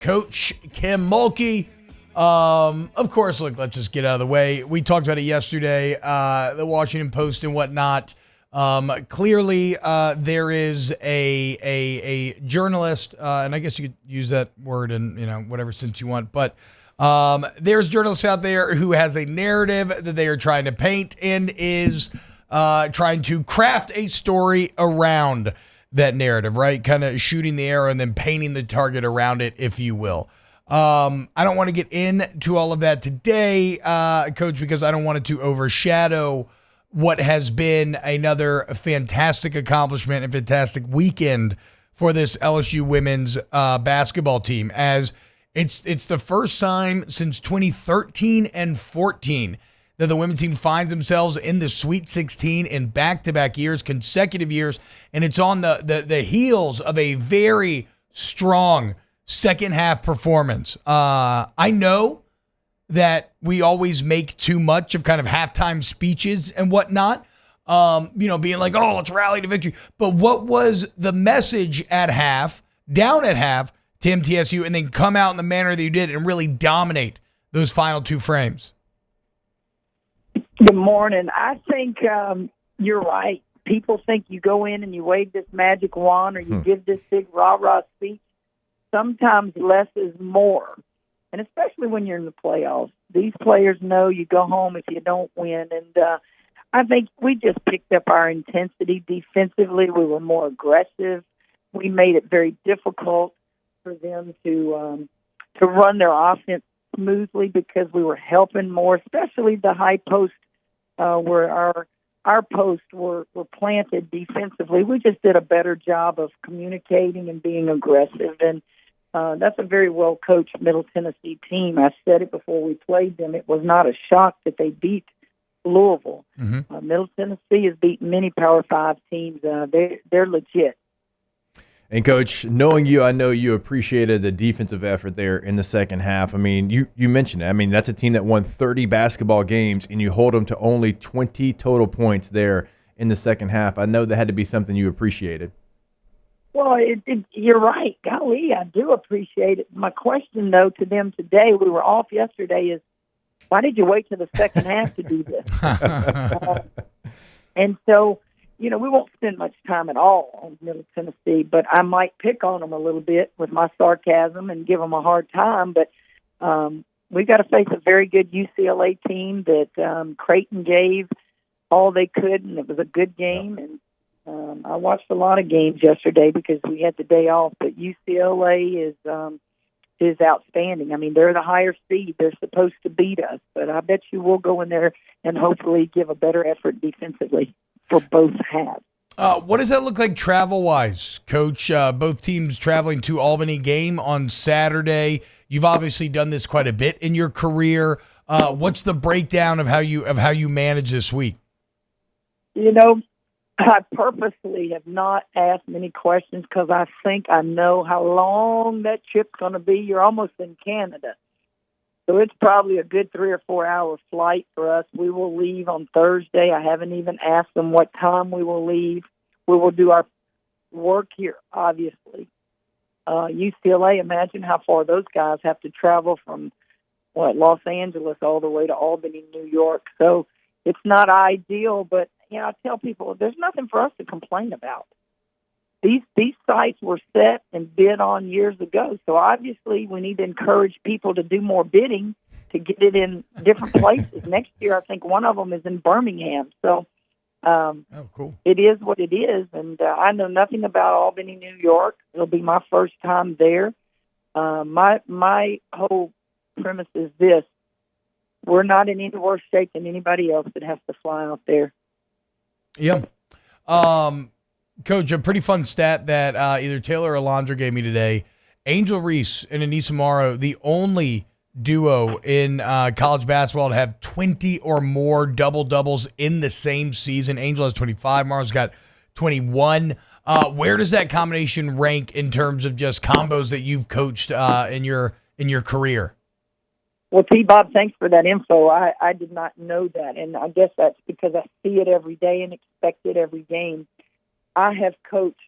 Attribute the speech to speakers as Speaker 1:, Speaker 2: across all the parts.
Speaker 1: Coach Kim Mulkey. Of course, look, let's just get out of the way. We talked about it yesterday, the Washington Post and whatnot. Clearly, there is a journalist, and I guess you could use that word in whatever sense you want, but there's journalists out there who has a narrative that they are trying to paint and is trying to craft a story around that narrative, right? Kind of shooting the arrow and then painting the target around it, if you will. I don't want to get into all of that today, Coach, because I don't want it to overshadow what has been another fantastic accomplishment and fantastic weekend for this LSU women's basketball team, as it's the first time since 2013 and 14 that the women's team finds themselves in the Sweet 16 in back-to-back years, consecutive years, and it's on the heels of a very strong second half performance. I know that we always make too much of kind of halftime speeches and whatnot, being like, oh, let's rally to victory. But what was the message at half, down at half, to MTSU, and then come out in the manner that you did and really dominate those final two frames?
Speaker 2: Good morning. I think you're right. People think you go in and you wave this magic wand or you give this big rah-rah speech. Sometimes less is more, and especially when you're in the playoffs. These players know you go home if you don't win, and I think we just picked up our intensity defensively. We were more aggressive. We made it very difficult for them to run their offense smoothly because we were helping more, especially the high post where our posts were planted defensively. We just did a better job of communicating and being aggressive, and that's a very well-coached Middle Tennessee team. I said it before we played them. It was not a shock that they beat Louisville.
Speaker 1: Mm-hmm.
Speaker 2: Middle Tennessee has beaten many Power 5 teams. They're legit.
Speaker 3: And, Coach, knowing you, I know you appreciated the defensive effort there in the second half. I mean, you mentioned it. I mean, that's a team that won 30 basketball games, and you hold them to only 20 total points there in the second half. I know that had to be something you appreciated.
Speaker 2: Well, you're right. Golly, I do appreciate it. My question, though, to them today, we were off yesterday, is why did you wait till the second half to do this? And so, we won't spend much time at all on Middle Tennessee, but I might pick on them a little bit with my sarcasm and give them a hard time. But we got to face a very good UCLA team that Creighton gave all they could, and it was a good game. And I watched a lot of games yesterday because we had the day off. But UCLA is outstanding. I mean, they're the higher seed. They're supposed to beat us, but I bet you we'll go in there and hopefully give a better effort defensively for both halves.
Speaker 1: What does that look like travel-wise, Coach? Both teams traveling to Albany game on Saturday. You've obviously done this quite a bit in your career. What's the breakdown of how you manage this week?
Speaker 2: I purposely have not asked many questions because I think I know how long that trip's going to be. You're almost in Canada. So it's probably a good 3 or 4 hour flight for us. We will leave on Thursday. I haven't even asked them what time we will leave. We will do our work here, obviously. UCLA, imagine how far those guys have to travel from, Los Angeles all the way to Albany, New York. So it's not ideal, but, I tell people there's nothing for us to complain about. These sites were set and bid on years ago, so obviously we need to encourage people to do more bidding to get it in different places. Next year, I think one of them is in Birmingham. So
Speaker 1: cool.
Speaker 2: It is what it is, and I know nothing about Albany, New York. It'll be my first time there. My whole premise is this: we're not in any worse shape than anybody else that has to fly out there.
Speaker 1: Yep. Coach, a pretty fun stat that either Taylor or Alondra gave me today. Angel Reese and Anissa Morrow, the only duo in college basketball to have 20 or more double-doubles in the same season. Angel has 25. Morrow's got 21. Where does that combination rank in terms of just combos that you've coached in your career?
Speaker 2: Well, T-Bob, thanks for that info. I did not know that, and I guess that's because I see it every day and expect it every game. I have coached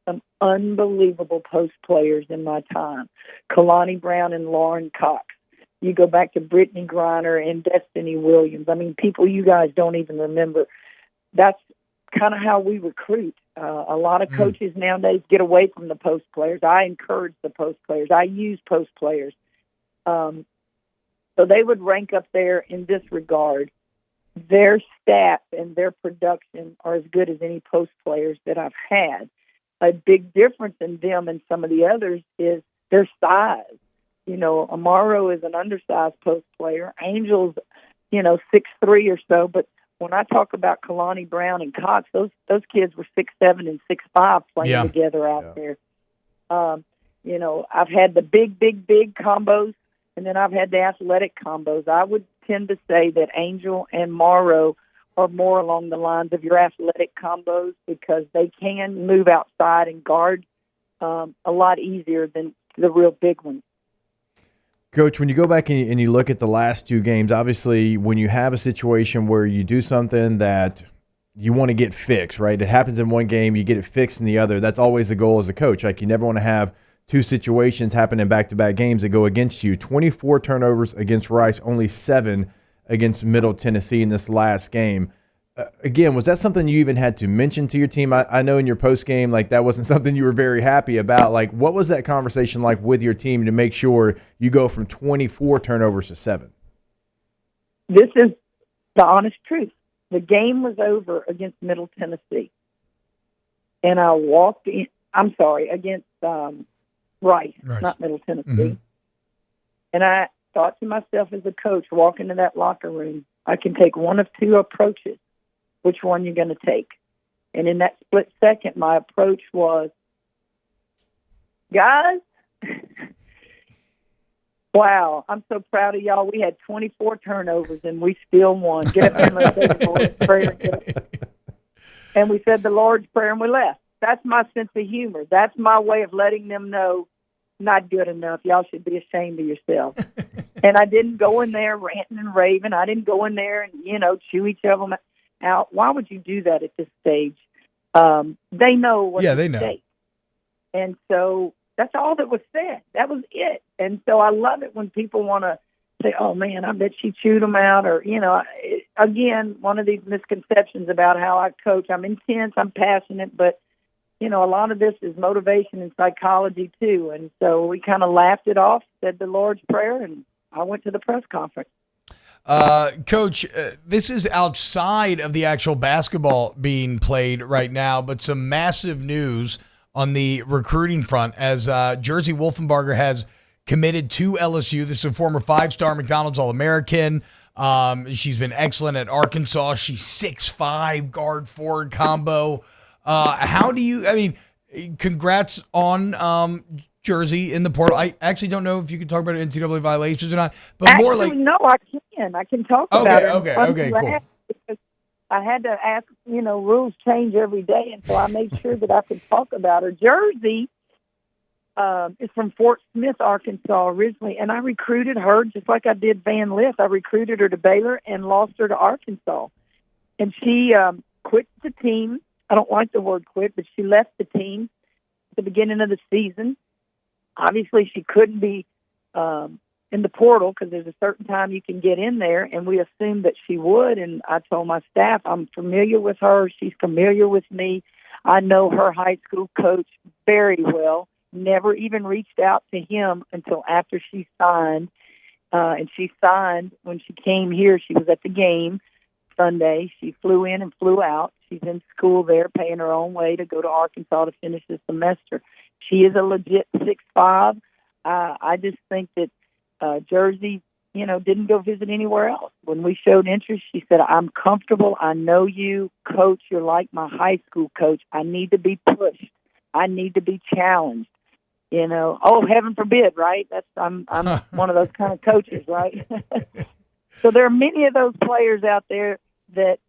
Speaker 2: some unbelievable post players in my time. Kalani Brown and Lauren Cox. You go back to Brittany Griner and Destiny Williams. I mean, people you guys don't even remember. That's kind of how we recruit. A lot of coaches nowadays get away from the post players. I encourage the post players. I use post players. So they would rank up there in this regard. Their stats and their production are as good as any post players that I've had. A big difference in them and some of the others is their size. You know, Amaro is an undersized post player. Angel's, 6'3" or so. But when I talk about Kalani Brown and Cox, those kids were 6'7" and 6'5" playing together out there. I've had the big combos, and then I've had the athletic combos. I would tend to say that Angel and Morrow are more along the lines of your athletic combos because they can move outside and guard a lot easier than the real big ones.
Speaker 3: Coach, when you go back and you look at the last two games, obviously when you have a situation where you do something that you want to get fixed, right? It happens in one game, you get it fixed in the other. That's always the goal as a coach. Like, you never want to have two situations happen in back-to-back games that go against you. 24 turnovers against Rice, only 7 against Middle Tennessee in this last game. Again, was that something you even had to mention to your team? I know in your post-game, like, that wasn't something you were very happy about. Like, what was that conversation like with your team to make sure you go from 24 turnovers to 7?
Speaker 2: This is the honest truth. The game was over against Middle Tennessee. And I walked in – I'm sorry, against Rice, not Middle Tennessee. Mm-hmm. And I thought to myself as a coach, walk into that locker room, I can take one of two approaches. Which one you're going to take? And in that split second, my approach was, guys, wow, I'm so proud of y'all. We had 24 turnovers, and we still won. Get up and let's say the Lord's Prayer. And we said the Lord's Prayer, and we left. That's my sense of humor. That's my way of letting them know, not good enough. Y'all should be ashamed of yourself. And I didn't go in there ranting and raving. I didn't go in there and, chew each of them out. Why would you do that at this stage? They know what's at stake. And so that's all that was said. That was it. And so I love it when people want to say, oh, man, I bet she chewed them out. Or, again, one of these misconceptions about how I coach. I'm intense, I'm passionate, but, a lot of this is motivation and psychology too. And so we kind of laughed it off, said the Lord's Prayer, and I went to the press conference.
Speaker 1: Coach, this is outside of the actual basketball being played right now, but some massive news on the recruiting front as Jersey Wolfenbarger has committed to LSU. This is a former 5-star McDonald's All-American. She's been excellent at Arkansas. She's 6'5", guard forward combo. Congrats on Jersey in the portal. I actually don't know if you can talk about NCAA violations or not, but more like
Speaker 2: no, I can. I can talk about it.
Speaker 1: Okay, cool.
Speaker 2: Because I had to ask. Rules change every day, and so I made sure that I could talk about her. Jersey is from Fort Smith, Arkansas, originally, and I recruited her just like I did Van Lith. I recruited her to Baylor and lost her to Arkansas, and she quit the team. I don't like the word quit, but she left the team at the beginning of the season. Obviously, she couldn't be in the portal because there's a certain time you can get in there, and we assumed that she would. And I told my staff, I'm familiar with her. She's familiar with me. I know her high school coach very well. Never even reached out to him until after she signed. And she signed when she came here. She was at the game Sunday. She flew in and flew out. She's in school there, paying her own way to go to Arkansas to finish the semester. She is a legit 6'5". I just think that Jersey, didn't go visit anywhere else. When we showed interest, she said, I'm comfortable. I know you, coach. You're like my high school coach. I need to be pushed. I need to be challenged. Oh, heaven forbid, right? I'm one of those kind of coaches, right? So there are many of those players out there that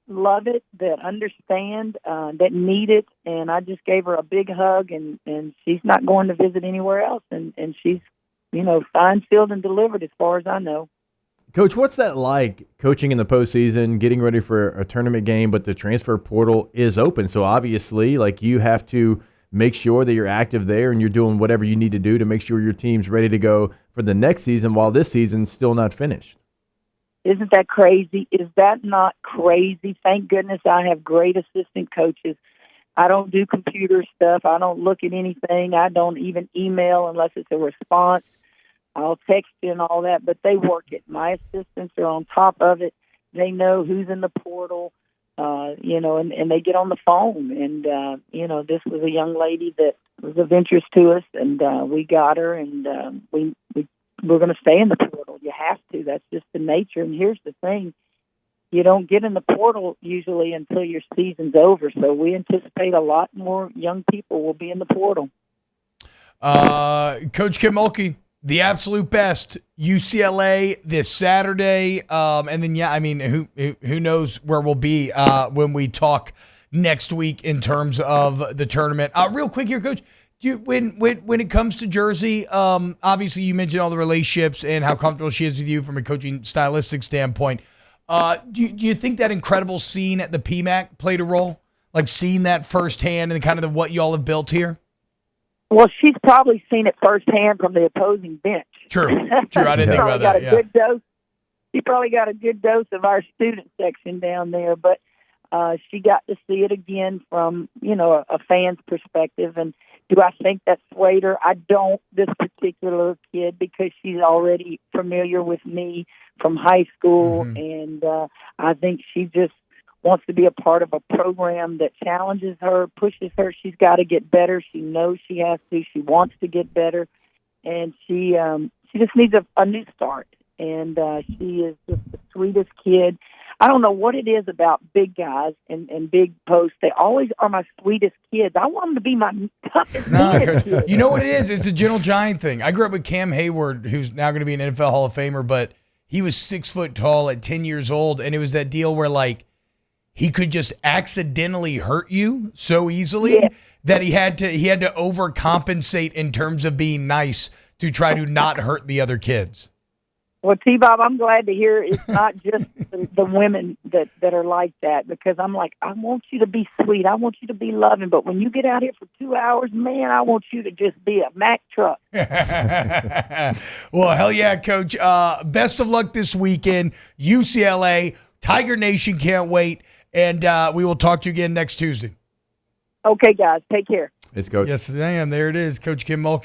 Speaker 2: love it, that understand, that need it, and I just gave her a big hug, and she's not going to visit anywhere else, and she's, signed, sealed, and delivered as far as I know.
Speaker 3: Coach, what's that like, coaching in the postseason, getting ready for a tournament game, but the transfer portal is open, so obviously, like, you have to make sure that you're active there and you're doing whatever you need to do to make sure your team's ready to go for the next season while this season's still not finished.
Speaker 2: Isn't that crazy? Is that not crazy? Thank goodness I have great assistant coaches. I don't do computer stuff. I don't look at anything. I don't even email unless it's a response. I'll text you and all that, but they work it. My assistants are on top of it. They know who's in the portal, and they get on the phone. And, this was a young lady that was of interest to us, and we got her, and we're going to stay in the portal. You have to. That's just the nature. And here's the thing. You don't get in the portal usually until your season's over. So we anticipate a lot more young people will be in the portal.
Speaker 1: Coach Kim Mulkey, the absolute best. UCLA this Saturday. And then, who knows where we'll be when we talk next week in terms of the tournament. Real quick here, Coach. When it comes to Jersey, obviously you mentioned all the relationships and how comfortable she is with you from a coaching stylistic standpoint. Do you think that incredible scene at the PMAC played a role? Like seeing that firsthand and kind of what y'all have built here?
Speaker 2: Well, she's probably seen it firsthand from the opposing bench.
Speaker 1: True. I didn't think about that.
Speaker 2: Good dose. She probably got a good dose of our student section down there, but she got to see it again from, a fan's perspective. And do I think that swayed her? I don't, this particular kid, because she's already familiar with me from high school, and I think she just wants to be a part of a program that challenges her, pushes her. She's got to get better. She knows she has to. She wants to get better, and she just needs a new start. And she is just the sweetest kid. I don't know what it is about big guys and big posts. They always are my sweetest kids. I want them to be my toughest kids.
Speaker 1: You know what it is? It's a gentle giant thing. I grew up with Cam Hayward, who's now going to be an NFL Hall of Famer, but he was 6 foot tall at 10 years old, and it was that deal where, like, he could just accidentally hurt you so easily that he had to overcompensate in terms of being nice to try to not hurt the other kids.
Speaker 2: Well, T-Bob, I'm glad to hear it's not just the women that are like that, because I'm like, I want you to be sweet. I want you to be loving. But when you get out here for 2 hours, man, I want you to just be a Mack truck.
Speaker 1: Well, hell yeah, Coach. Best of luck this weekend. UCLA, Tiger Nation can't wait. And we will talk to you again next Tuesday.
Speaker 2: Okay, guys. Take care.
Speaker 3: It's Coach.
Speaker 1: Yes, I am. There it is, Coach Kim Mulkey.